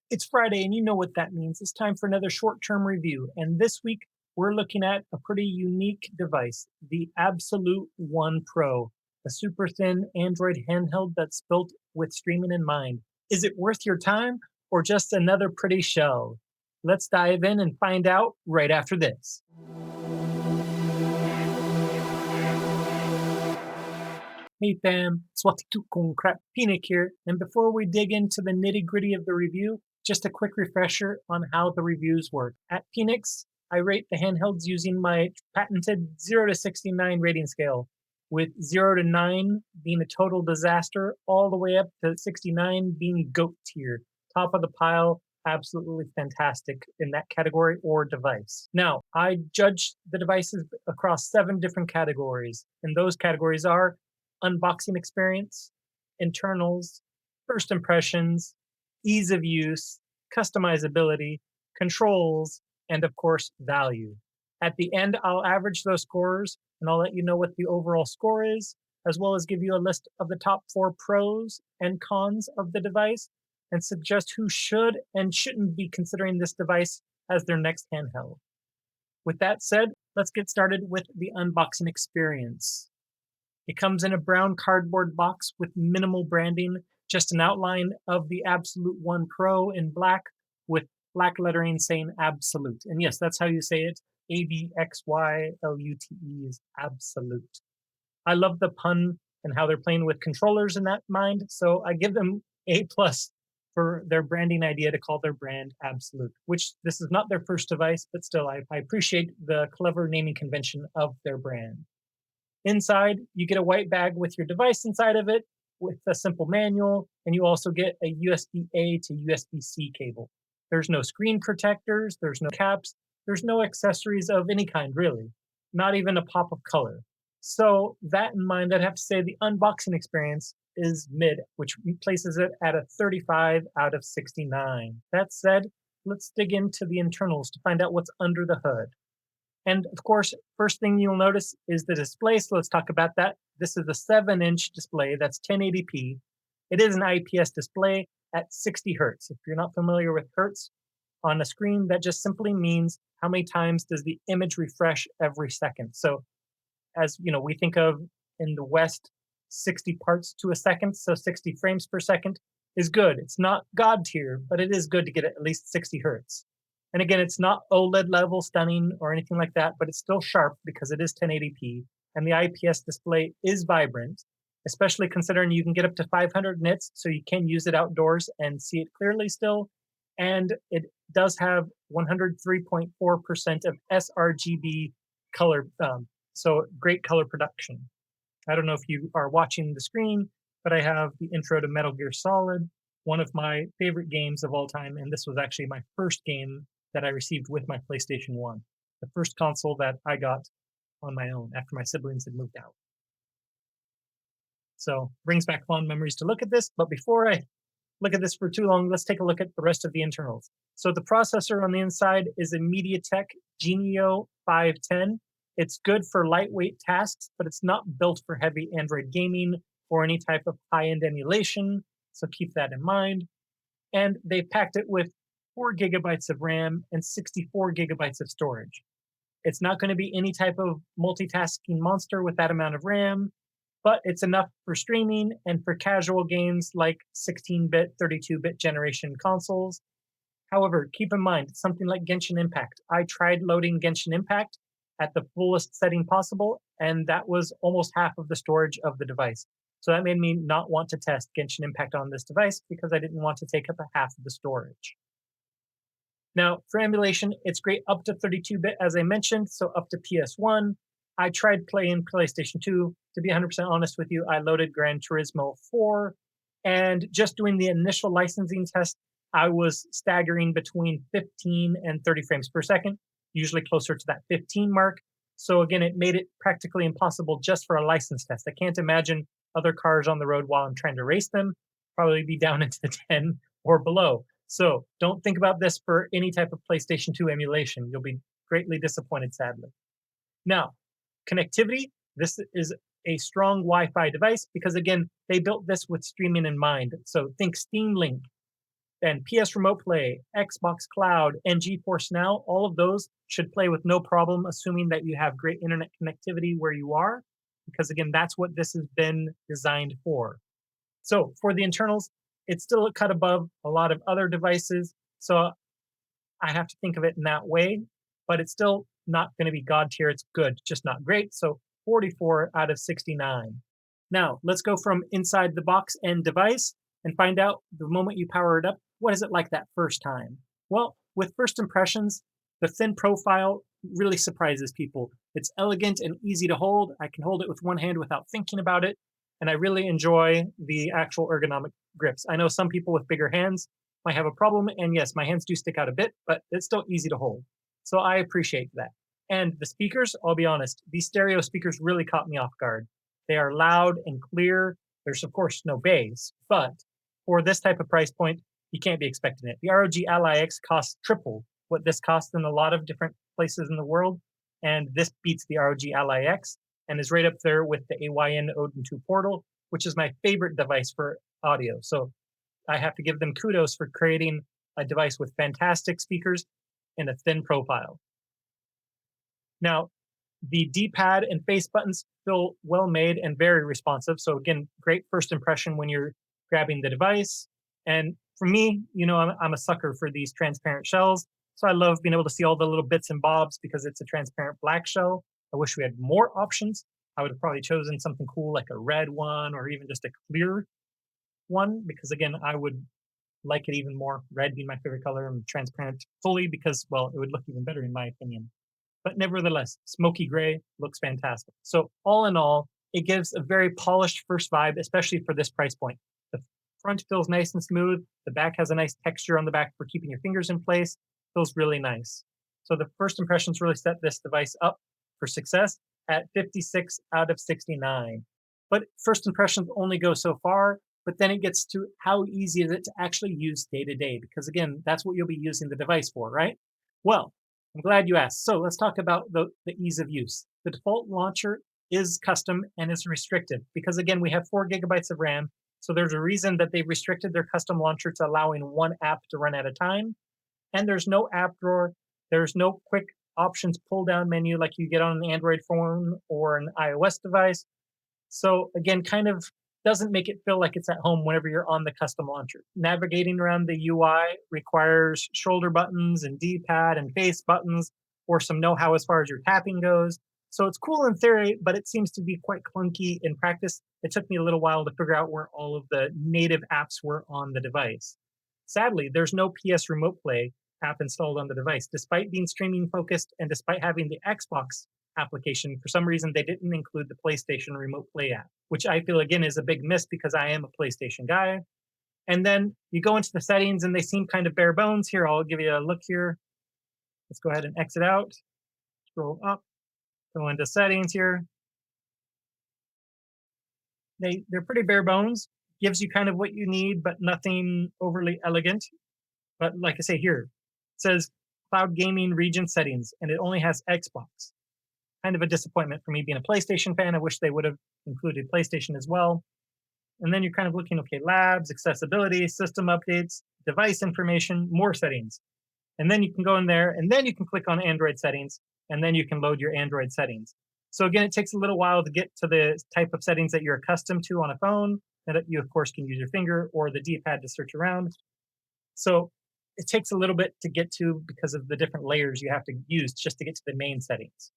It's Friday, and you know what that means. It's time for another short term review. And this week, we're looking at a pretty unique device, the Absolute One Pro, a super thin Android handheld that's built with streaming in mind. Is it worth your time or just another pretty shell? Let's dive in and find out right after this. Hey fam, Swati Kung Crap Peanut here, and before we dig into the nitty gritty of the review, just a quick refresher on how the reviews work. At Phoenix, I rate the handhelds using my patented 0 to 69 rating scale, with 0 to 9 being a total disaster, all the way up to 69 being GOAT tier, top of the pile, absolutely fantastic in that category or device. Now, I judge the devices across 7 different categories, and those categories are unboxing experience, internals, first impressions, ease of use, customizability, controls, and of course, value. At the end, I'll average those scores and I'll let you know what the overall score is, as well as give you a list of the top 4 pros and cons of the device and suggest who should and shouldn't be considering this device as their next handheld. With that said, let's get started with the unboxing experience. It comes in a brown cardboard box with minimal branding, just an outline of the Absolute One Pro in black with black lettering saying Absolute. And yes, that's how you say it. ABXYLUTE is Absolute. I love the pun and how they're playing with controllers in that mind, so I give them A plus for their branding idea to call their brand Absolute, which this is not their first device, but still I appreciate the clever naming convention of their brand. Inside, you get a white bag with your device inside of it with a simple manual, and you also get a USB-A to USB-C cable. There's no screen protectors, there's no caps, there's no accessories of any kind, really, not even a pop of color. So, that in mind, I'd have to say the unboxing experience is mid, which places it at a 35 out of 69. That said, let's dig into the internals to find out what's under the hood. And of course, first thing you'll notice is the display. So let's talk about that. This is a 7-inch display that's 1080p. It is an IPS display at 60 hertz. If you're not familiar with hertz on a screen, that just simply means how many times does the image refresh every second. So as you know, we think of in the West 60 parts to a second, so 60 frames per second is good. It's not god tier, but it is good to get at least 60 hertz. And again, it's not OLED level stunning or anything like that, but it's still sharp because it is 1080p. And the IPS display is vibrant, especially considering you can get up to 500 nits, so you can use it outdoors and see it clearly still. And it does have 103.4% of sRGB color, so great color production. I don't know if you are watching the screen, but I have the intro to Metal Gear Solid, one of my favorite games of all time, and this was actually my first game that I received with my PlayStation 1, the first console that I got on my own after my siblings had moved out. So brings back fond memories to look at this. But before I look at this for too long, let's take a look at the rest of the internals. So the processor on the inside is a MediaTek Genio 510. It's good for lightweight tasks, but it's not built for heavy Android gaming or any type of high-end emulation. So keep that in mind. And they packed it with 4 gigabytes of RAM and 64 gigabytes of storage. It's not going to be any type of multitasking monster with that amount of RAM, but it's enough for streaming and for casual games like 16-bit, 32-bit generation consoles. However, keep in mind, something like Genshin Impact. I tried loading Genshin Impact at the fullest setting possible, and that was almost half of the storage of the device. So that made me not want to test Genshin Impact on this device because I didn't want to take up a half of the storage. Now, for emulation, it's great up to 32-bit, as I mentioned, so up to PS1. I tried playing PlayStation 2. To be 100% honest with you, I loaded Gran Turismo 4, and just doing the initial licensing test, I was staggering between 15 and 30 frames per second, usually closer to that 15 mark. So again, it made it practically impossible just for a license test. I can't imagine other cars on the road while I'm trying to race them, probably be down into the 10 or below. So don't think about this for any type of PlayStation 2 emulation. You'll be greatly disappointed, sadly. Now, connectivity, this is a strong Wi-Fi device because again, they built this with streaming in mind. So think Steam Link. And PS Remote Play, Xbox Cloud, and GeForce Now, all of those should play with no problem, assuming that you have great internet connectivity where you are, because again, that's what this has been designed for. So for the internals, it's still a cut above a lot of other devices. So I have to think of it in that way, but it's still not going to be God tier. It's good, just not great. So 44 out of 69. Now, let's go from inside the box and device and find out the moment you power it up, what is it like that first time? Well, with first impressions, the thin profile really surprises people. It's elegant and easy to hold. I can hold it with one hand without thinking about it. And I really enjoy the actual ergonomic grips. I know some people with bigger hands might have a problem. And yes, my hands do stick out a bit, but it's still easy to hold. So I appreciate that. And the speakers, I'll be honest, these stereo speakers really caught me off guard. They are loud and clear. There's, of course, no bass, but for this type of price point, you can't be expecting it. The ROG Ally X costs triple what this costs in a lot of different places in the world. And this beats the ROG Ally X and is right up there with the AYN Odin 2 Portal, which is my favorite device for audio. So I have to give them kudos for creating a device with fantastic speakers and a thin profile. Now, the D-pad and face buttons feel well made and very responsive. So again, great first impression when you're grabbing the device. And for me, I'm a sucker for these transparent shells. So I love being able to see all the little bits and bobs because it's a transparent black shell. I wish we had more options. I would have probably chosen something cool like a red one or even just a clear one because again, I would like it even more. Red being my favorite color and transparent fully because, well, it would look even better in my opinion. But nevertheless, smoky gray looks fantastic. So all in all, it gives a very polished first vibe, especially for this price point. The front feels nice and smooth. The back has a nice texture on the back for keeping your fingers in place. Feels really nice. So the first impressions really set this device up for success at 56 out of 69. But first impressions only go so far, but then it gets to how easy is it to actually use day to day? Because again, that's what you'll be using the device for, right? Well, I'm glad you asked. So let's talk about the ease of use. The default launcher is custom and is restricted because again, we have 4 gigabytes of RAM. So there's a reason that they've restricted their custom launcher to allowing one app to run at a time. And there's no app drawer. There's no quick options pull down menu like you get on an Android phone or an iOS device. So again, kind of doesn't make it feel like it's at home whenever you're on the custom launcher. Navigating around the UI requires shoulder buttons and D-pad and face buttons or some know-how as far as your tapping goes. So it's cool in theory, but it seems to be quite clunky in practice. It took me a little while to figure out where all of the native apps were on the device. Sadly, there's no PS Remote Play app installed on the device. Despite being streaming focused and despite having the Xbox application, for some reason they didn't include the PlayStation Remote Play app, which I feel again is a big miss because I am a PlayStation guy. And then you go into the settings and they seem kind of bare bones. Here, I'll give you a look here. Let's go ahead and exit out, scroll up, go into settings here. They're pretty bare bones, gives you kind of what you need, but nothing overly elegant. But like I say here, it says cloud gaming region settings, and it only has Xbox. Kind of a disappointment for me being a PlayStation fan. I wish they would have included PlayStation as well. And then you're kind of looking, okay, labs, accessibility, system updates, device information, more settings. And then you can go in there and then you can click on Android settings and then you can load your Android settings. So again, it takes a little while to get to the type of settings that you're accustomed to on a phone that you, of course, can use your finger or the D-pad to search around. So it takes a little bit to get to because of the different layers you have to use just to get to the main settings.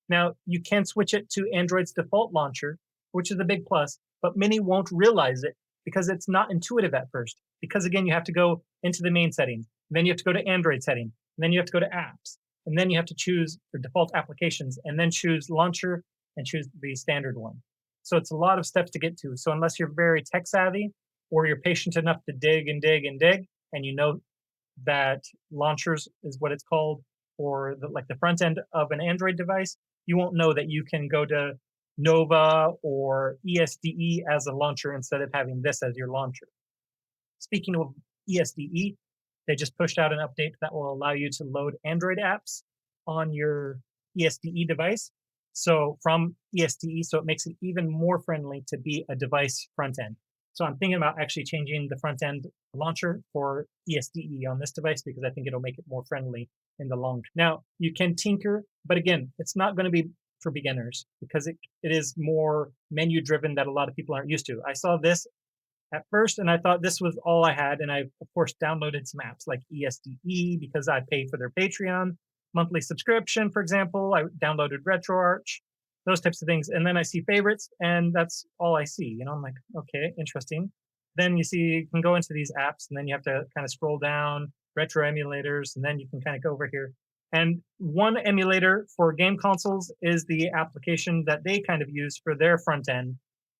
Now, you can switch it to Android's default launcher, which is a big plus, but many won't realize it because it's not intuitive at first. Because again, you have to go into the main settings, then you have to go to Android setting, and then you have to go to apps, and then you have to choose the default applications, and then choose launcher and choose the standard one. So it's a lot of steps to get to. So unless you're very tech savvy or you're patient enough to dig and dig and dig, and you know that launchers is what it's called, or like the front end of an Android device, you won't know that you can go to Nova or ESDE as a launcher instead of having this as your launcher. Speaking of ESDE, they just pushed out an update that will allow you to load Android apps on your ESDE device. So from ESDE, so it makes it even more friendly to be a device front end. So I'm thinking about actually changing the front end launcher for ESDE on this device because I think it'll make it more friendly in the long term. Now, you can tinker, but again, it's not going to be for beginners because it is more menu driven that a lot of people aren't used to. I saw this at first and I thought this was all I had. And I, of course, downloaded some apps like ESDE because I pay for their Patreon monthly subscription, for example. I downloaded RetroArch, those types of things. And then I see favorites and that's all I see. You know, I'm like, okay, interesting. Then you see, you can go into these apps and then you have to kind of scroll down retro emulators and then you can kind of go over here. And one emulator for game consoles is the application that they kind of use for their front end,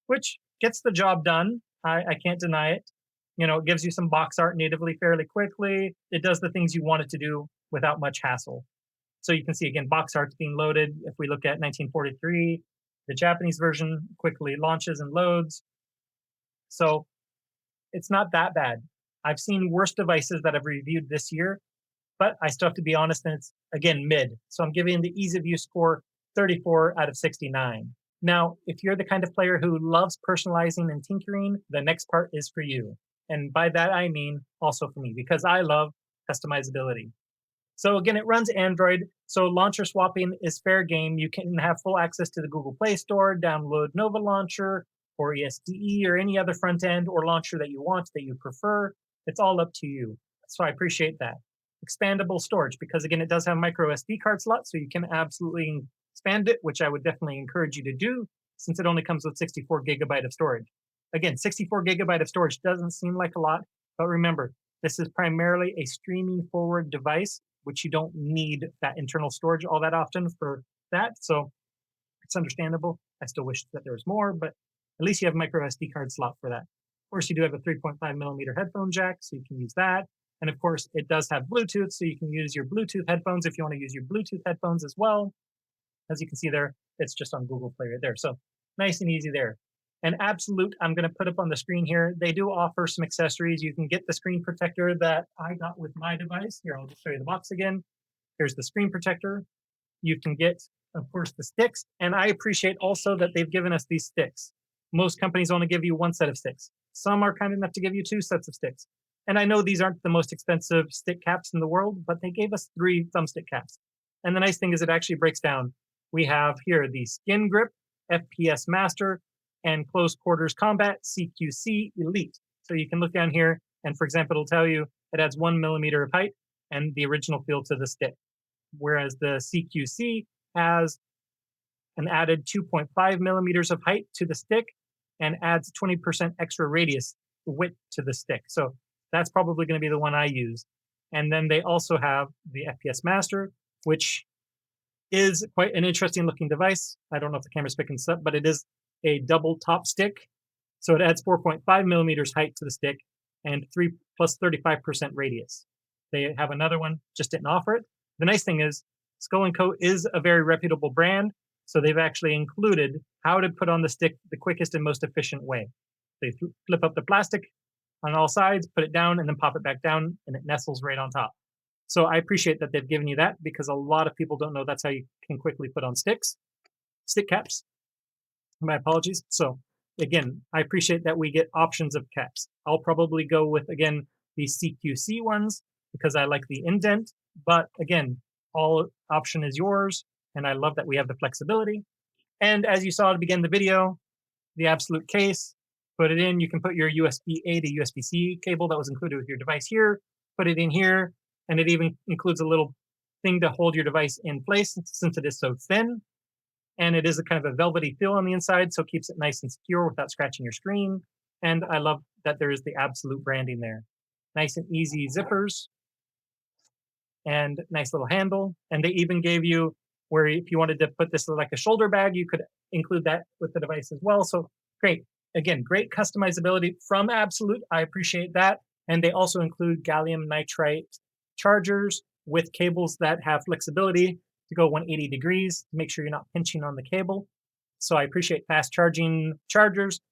which gets the job done. I can't deny it. You know, it gives you some box art natively fairly quickly. It does the things you want it to do without much hassle. So you can see again, box art's being loaded. If we look at 1943, the Japanese version quickly launches and loads. So it's not that bad. I've seen worse devices that I've reviewed this year, but I still have to be honest, and it's again mid. So I'm giving the ease of use score 34 out of 69. Now, if you're the kind of player who loves personalizing and tinkering, the next part is for you. And by that, I mean also for me, because I love customizability. So again, it runs Android. So launcher swapping is fair game. You can have full access to the Google Play Store, download Nova Launcher or ESDE or any other front end or launcher that you want, that you prefer. It's all up to you. So I appreciate that. Expandable storage, because again, it does have micro SD card slot, so you can absolutely expand it, which I would definitely encourage you to do since it only comes with 64 gigabyte of storage. Again, 64 gigabyte of storage doesn't seem like a lot, but remember, this is primarily a streaming forward device, which you don't need that internal storage all that often for that. So it's understandable. I still wish that there was more, but at least you have micro SD card slot for that. Of course, you do have a 3.5 millimeter headphone jack, so you can use that. And of course, it does have Bluetooth, so you can use your Bluetooth headphones if you want to use your Bluetooth headphones as well. As you can see there, it's just on Google Play right there. So nice and easy there. And abxylute, I'm going to put up on the screen here. They do offer some accessories. You can get the screen protector that I got with my device. Here, I'll just show you the box again. Here's the screen protector. You can get, of course, the sticks. And I appreciate also that they've given us these sticks. Most companies only give you one set of sticks. Some are kind enough to give you two sets of sticks. And I know these aren't the most expensive stick caps in the world, but they gave us 3 thumbstick caps. And the nice thing is it actually breaks down. We have here the Skin Grip, FPS Master, and Close Quarters Combat CQC Elite. So you can look down here, and for example, it'll tell you it adds 1 millimeter of height and the original feel to the stick. Whereas the CQC has an added 2.5 millimeters of height to the stick and adds 20% extra radius width to the stick. So that's probably going to be the one I use. And then they also have the FPS Master, which is quite an interesting looking device. I don't know if the camera's picking this up, but it is a double top stick. So it adds 4.5 millimeters height to the stick and 3 plus 35% radius. They have another one, just didn't offer it. The nice thing is Skull & Co is a very reputable brand. So they've actually included how to put on the stick the quickest and most efficient way. They flip up the plastic on all sides, put it down, and then pop it back down, and it nestles right on top. So I appreciate that they've given you that because a lot of people don't know that's how you can quickly put on stick caps. My apologies. So again, I appreciate that we get options of caps. I'll probably go with, again, the CQC ones because I like the indent. But again, all option is yours. And I love that we have the flexibility. And as you saw to begin the video, the abxylute case, put it in. You can put your USB-A to USB-C cable that was included with your device here, put it in here. And it even includes a little thing to hold your device in place since it is so thin. And it is a kind of a velvety feel on the inside, so it keeps it nice and secure without scratching your screen. And I love that there is the abxylute branding there. Nice and easy zippers and nice little handle. And they even gave you where if you wanted to put this like a shoulder bag, you could include that with the device as well. So great. Again, great customizability from abxylute. I appreciate that. And they also include gallium nitride chargers with cables that have flexibility to go 180 degrees to make sure you're not pinching on the cable. So I appreciate fast charging chargers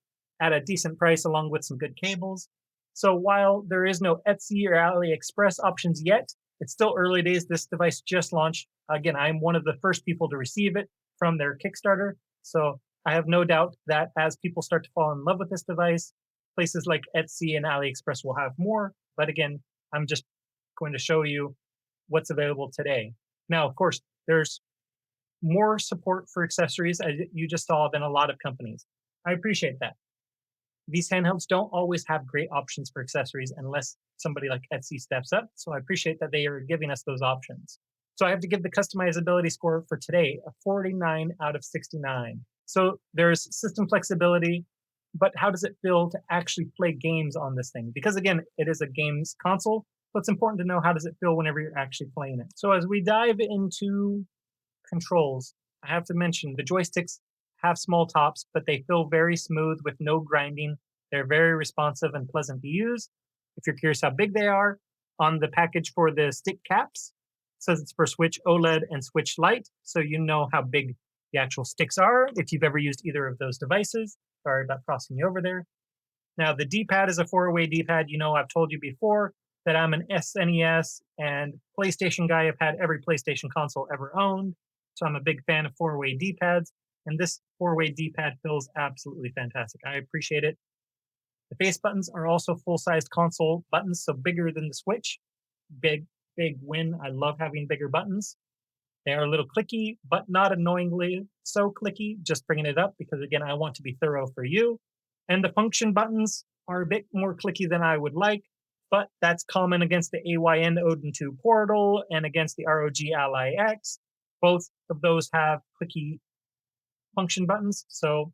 at a decent price along with some good cables. So while there is no Etsy or AliExpress options yet, it's still early days. This device just launched. Again, I'm one of the first people to receive it from their Kickstarter. So I have no doubt that as people start to fall in love with this device, Places like Etsy and AliExpress will have more, but again, I'm just going to show you what's available today. Now, of course, there's more support for accessories, as you just saw, than a lot of companies. I appreciate that. These handhelds don't always have great options for accessories unless somebody like Etsy steps up. So I appreciate that they are giving us those options. So I have to give the customizability score for today a 49 out of 69. So there's system flexibility, but how does it feel to actually play games on this thing? Because again, it is a games console, so it's important to know how does it feel whenever you're actually playing it. So as we dive into controls, I have to mention the joysticks have small tops, but they feel very smooth with no grinding. They're very responsive and pleasant to use. If you're curious how big they are, on the package for the stick caps, it says it's for Switch OLED and Switch Lite, so you know how big the actual sticks are if you've ever used either of those devices. Sorry about crossing you over there. Now, the D-pad is a four-way D-pad. You know, I've told you before that I'm an SNES and PlayStation guy. I've had every PlayStation console ever owned, so I'm a big fan of four-way D-pads. And this four-way D-pad feels absolutely fantastic. I appreciate it. The face buttons are also full-sized console buttons, so bigger than the Switch. Big, big win. I love having bigger buttons. They are a little clicky, but not annoyingly so clicky, just bringing it up because, again, I want to be thorough for you. And the function buttons are a bit more clicky than I would like, but that's common against the AYN Odin 2 Portal and against the ROG Ally X. Both of those have clicky function buttons, so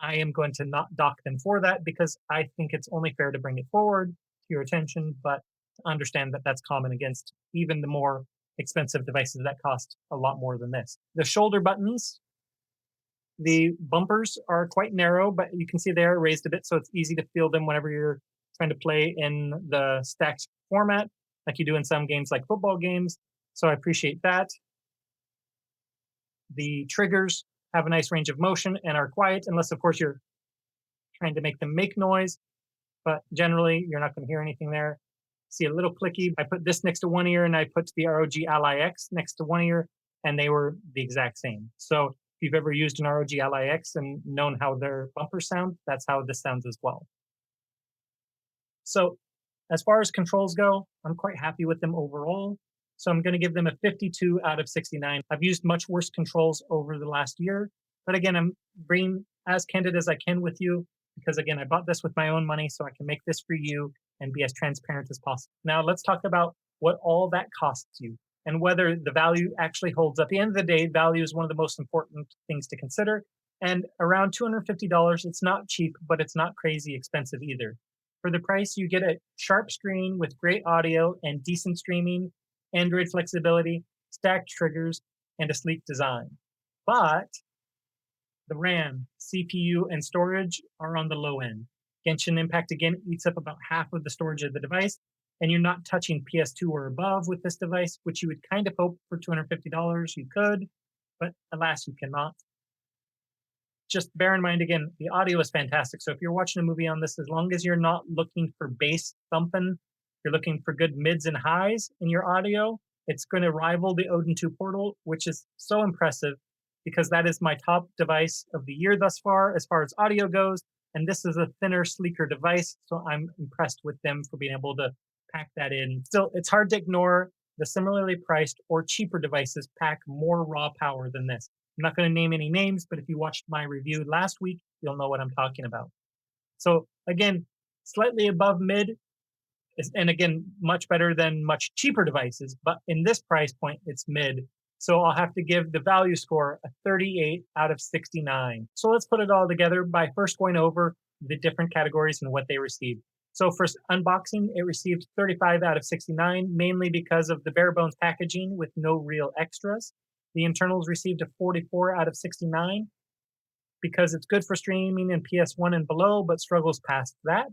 I am going to not dock them for that because I think it's only fair to bring it forward to your attention, but understand that that's common against even the more expensive devices that cost a lot more than this. The shoulder buttons, the bumpers are quite narrow, but you can see they are raised a bit, so it's easy to feel them whenever you're trying to play in the stacked format, like you do in some games like football games. So I appreciate that. The triggers have a nice range of motion and are quiet, unless, of course, you're trying to make them make noise. But generally, you're not going to hear anything there. See a little clicky. I put this next to one ear and I put the ROG Ally X next to one ear, and they were the exact same. So if you've ever used an ROG Ally X and known how their bumpers sound, that's how this sounds as well. So as far as controls go, I'm quite happy with them overall. So I'm going to give them a 52 out of 69. I've used much worse controls over the last year, but again, I'm being as candid as I can with you because again, I bought this with my own money, so I can make this for you and be as transparent as possible. Now let's talk about what all that costs you and whether the value actually holds up. At the end of the day, value is one of the most important things to consider. And around $250, it's not cheap, but it's not crazy expensive either. For the price, you get a sharp screen with great audio and decent streaming, Android flexibility, stacked triggers, and a sleek design. But the RAM, CPU, and storage are on the low end. Genshin Impact again eats up about half of the storage of the device, and you're not touching PS2 or above with this device, which you would kind of hope for $250 you could, but alas, you cannot. Just bear in mind again, the audio is fantastic. So if you're watching a movie on this, as long as you're not looking for bass thumping, you're looking for good mids and highs in your audio, it's going to rival the Odin 2 Portal, which is so impressive because that is my top device of the year thus far as audio goes. And this is a thinner, sleeker device. So I'm impressed with them for being able to pack that in. Still, it's hard to ignore the similarly priced or cheaper devices pack more raw power than this. I'm not going to name any names, but if you watched my review last week, you'll know what I'm talking about. So again, slightly above mid, and again, much better than much cheaper devices, but in this price point, it's mid. So I'll have to give the value score a 38 out of 69. So let's put it all together by first going over the different categories and what they received. So for unboxing, it received 35 out of 69, mainly because of the bare bones packaging with no real extras. The internals received a 44 out of 69 because it's good for streaming in PS1 and below, but struggles past that.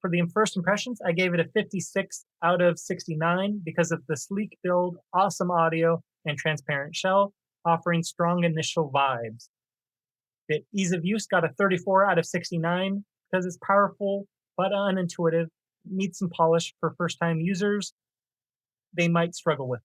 For the first impressions, I gave it a 56 out of 69 because of the sleek build, awesome audio, and transparent shell, offering strong initial vibes. The ease of use got a 34 out of 69 because it's powerful but unintuitive, needs some polish for first-time users. They might struggle with.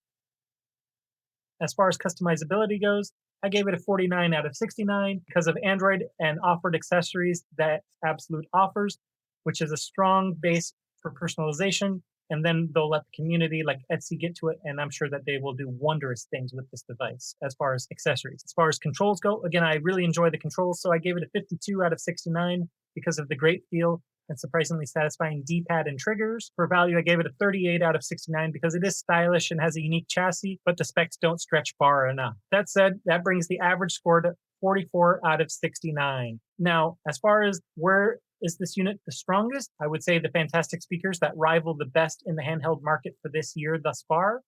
As far as customizability goes, I gave it a 49 out of 69 because of Android and offered accessories that Absolute offers, which is a strong base for personalization. And then they'll let the community like Etsy get to it. And I'm sure that they will do wondrous things with this device as far as accessories. As far as controls go, again, I really enjoy the controls. So I gave it a 52 out of 69 because of the great feel and surprisingly satisfying D-pad and triggers. For value, I gave it a 38 out of 69 because it is stylish and has a unique chassis, but the specs don't stretch far enough. That said, that brings the average score to 44 out of 69. Now, as far as where is this unit the strongest, I would say the fantastic speakers that rival the best in the handheld market for this year thus far.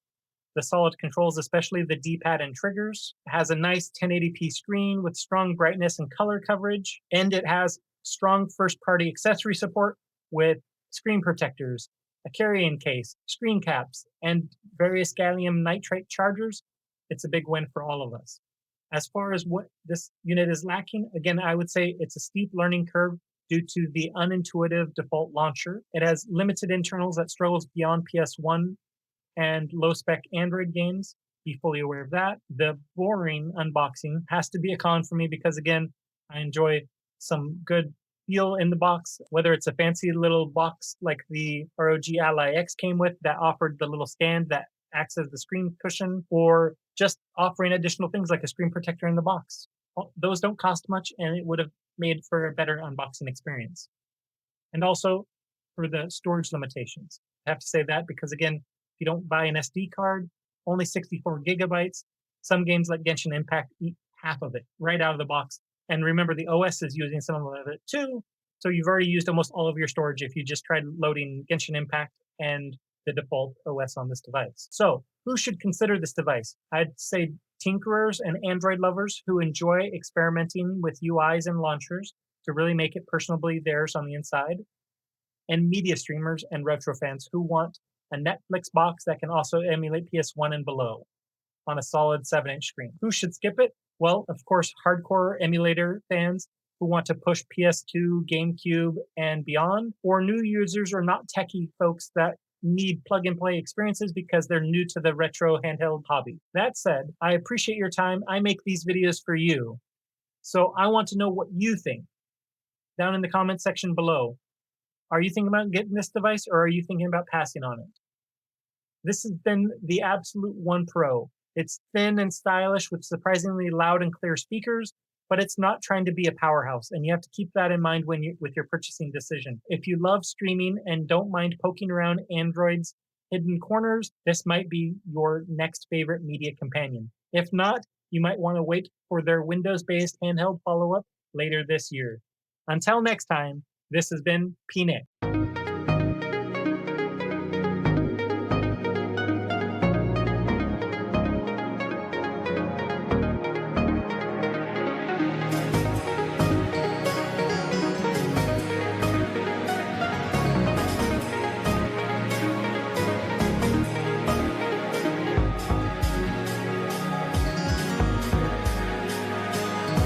The solid controls, especially the D-pad and triggers, has a nice 1080p screen with strong brightness and color coverage, and it has strong first-party accessory support with screen protectors, a carrying case, screen caps, and various gallium nitride chargers. It's a big win for all of us. As far as what this unit is lacking, again, I would say it's a steep learning curve due to the unintuitive default launcher. It has limited internals that struggles beyond PS1 and low-spec Android games. Be fully aware of that. The boring unboxing has to be a con for me because, again, I enjoy some good feel in the box, whether it's a fancy little box like the ROG Ally X came with that offered the little stand that acts as the screen cushion, or just offering additional things like a screen protector in the box. Those don't cost much, and it would have made for a better unboxing experience. And also for the storage limitations. I have to say that because, again, if you don't buy an SD card, only 64 gigabytes. Some games like Genshin Impact eat half of it right out of the box. And remember, the OS is using some of it too. So you've already used almost all of your storage if you just tried loading Genshin Impact and the default OS on this device. So who should consider this device? I'd say tinkerers and Android lovers who enjoy experimenting with UIs and launchers to really make it personally theirs on the inside, and media streamers and retro fans who want a Netflix box that can also emulate PS1 and below on a solid 7-inch screen. Who should skip it? Well, of course, hardcore emulator fans who want to push PS2, GameCube, and beyond, or new users or not techie folks that need plug-and-play experiences because they're new to the retro handheld hobby. That said, I appreciate your time. I make these videos for you. So I want to know what you think. Down in the comment section below. Are you thinking about getting this device, or are you thinking about passing on it? This has been the Absolute One Pro. It's thin and stylish with surprisingly loud and clear speakers, but it's not trying to be a powerhouse, and you have to keep that in mind with your purchasing decision. If you love streaming and don't mind poking around Android's hidden corners, this might be your next favorite media companion. If not, you might want to wait for their Windows-based handheld follow-up later this year. Until next time, this has been P-Nick.